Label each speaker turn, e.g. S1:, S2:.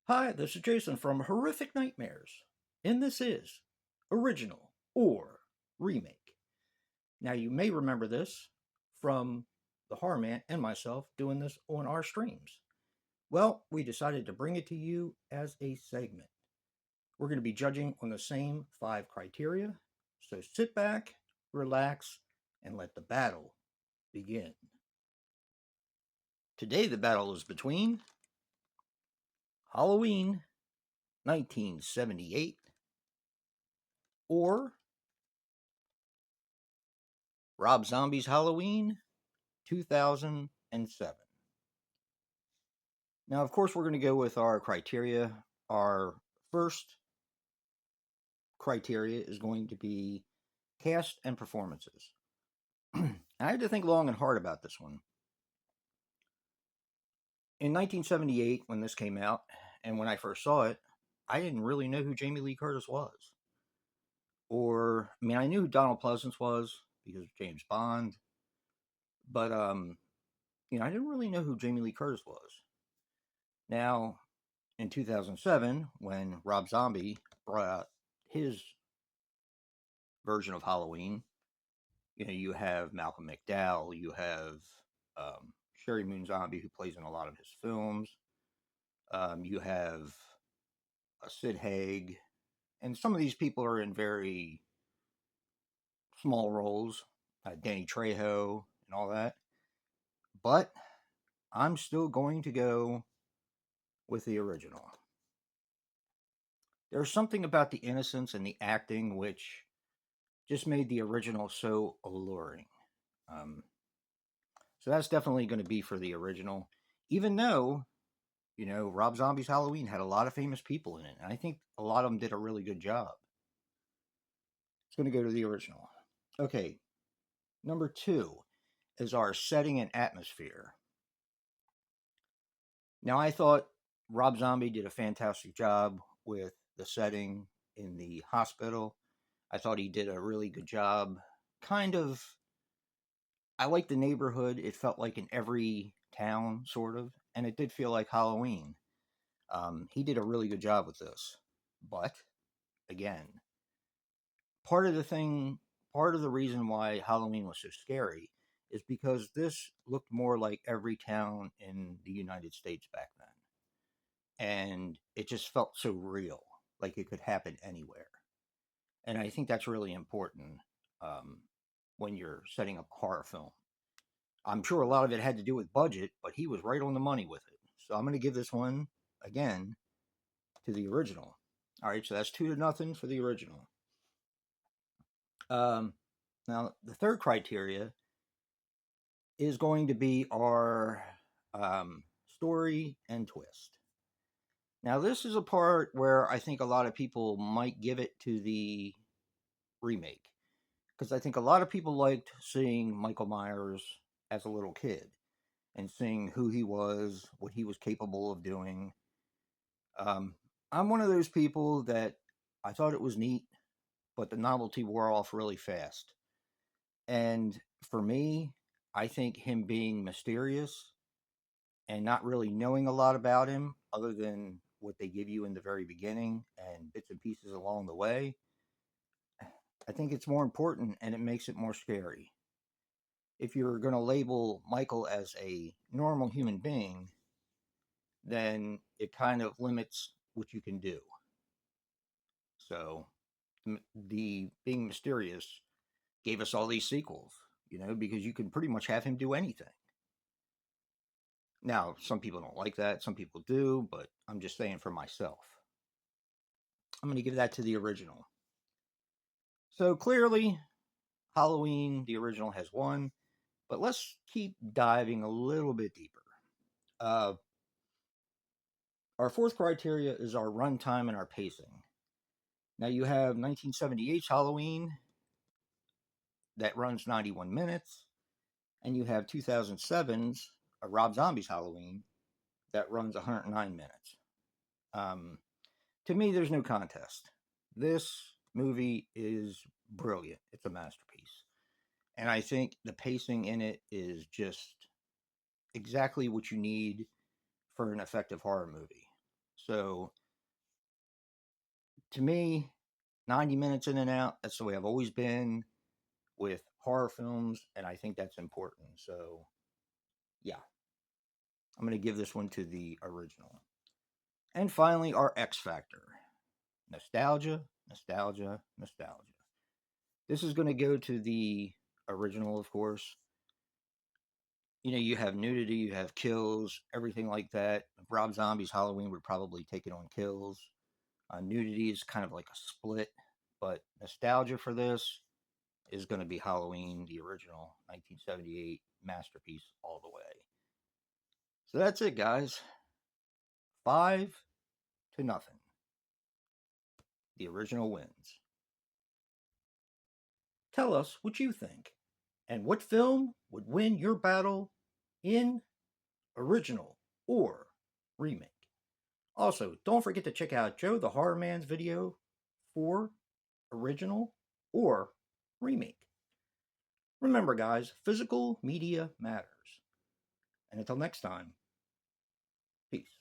S1: Hi, this is Jason from Horrific Nightmares, and this is Original or Remake. Now, you may remember this from the Horror Man and myself doing this on our streams. Well, we decided to bring it to you as a segment. We're going to be judging on the same 5 criteria, so sit back, relax, and let the battle begin. Today, the battle is between Halloween 1978 or Rob Zombie's Halloween 2007. Now, of course, we're going to go with our criteria. Our first criteria is going to be cast and performances. I had to think long and hard about this one. In 1978, when this came out, and when I first saw it, I didn't really know who Jamie Lee Curtis was. I knew who Donald Pleasance was because of James Bond, but I didn't really know who Jamie Lee Curtis was. Now, in 2007, when Rob Zombie brought out his version of Halloween, you have Malcolm McDowell, you have Sherry Moon Zombie, who plays in a lot of his films, you have Sid Haig, and some of these people are in very small roles, Danny Trejo, and all that. But I'm still going to go with the original. There's something about the innocence and the acting which just made the original so alluring. Um, so that's definitely going to be for the original, even though, Rob Zombie's Halloween had a lot of famous people in it. And I think a lot of them did a really good job. It's going to go to the original. Okay, number 2 is our setting and atmosphere. Now, I thought Rob Zombie did a fantastic job with the setting in the hospital. I thought he did a really good job. Kind of, I liked the neighborhood. It felt like in every town, sort of, and it did feel like Halloween. He did a really good job with this. But, again, part of the thing, part of the reason why Halloween was so scary is because this looked more like every town in the United States back then. And it just felt so real, like it could happen anywhere. And I think that's really important um, when you're setting up a horror film. I'm sure a lot of it had to do with budget, but he was right on the money with it. So I'm going to give this one, again, to the original. All right, so that's 2-0 for the original. Um, Now, the third criteria is going to be our story and twist. Now, this is a part where I think a lot of people might give it to the remake because I think a lot of people liked seeing Michael Myers as a little kid and seeing who he was, what he was capable of doing. Um, I'm one of those people that I thought it was neat, but the novelty wore off really fast. And for me, I think him being mysterious and not really knowing a lot about him other than what they give you in the very beginning and bits and pieces along the way, I think it's more important and it makes it more scary. If you're going to label Michael as a normal human being, then it kind of limits what you can do. So the being mysterious gave us all these sequels, because you can pretty much have him do anything. Now, some people don't like that, some people do, but I'm just saying for myself. I'm going to give that to the original. So clearly, Halloween, the original, has won, but let's keep diving a little bit deeper. Uh, our fourth criteria is our runtime and our pacing. Now, you have 1978's Halloween that runs 91 minutes, and you have 2007's Rob Zombie's Halloween that runs 109 minutes. Um, to me, there's no contest. This movie is brilliant. It's a masterpiece. And I think the pacing in it is just exactly what you need for an effective horror movie. So to me, 90 minutes in and out, that's the way I've always been with horror films, and I think that's important. So yeah, I'm going to give this one to the original. And finally, our X Factor: nostalgia, nostalgia, nostalgia. This is going to go to the original, of course. You have nudity, you have kills, everything like that. Rob Zombie's Halloween would probably take it on kills. Nudity is kind of like a split, but nostalgia for this is going to be Halloween, the original 1978 masterpiece, all the way. So that's it, guys. 5-0. The original wins. Tell us what you think, and what film would win your battle in original or remake. Also, don't forget to check out Joe the Horror Man's video for original or remake. Remember, guys, physical media matters. And until next time, peace.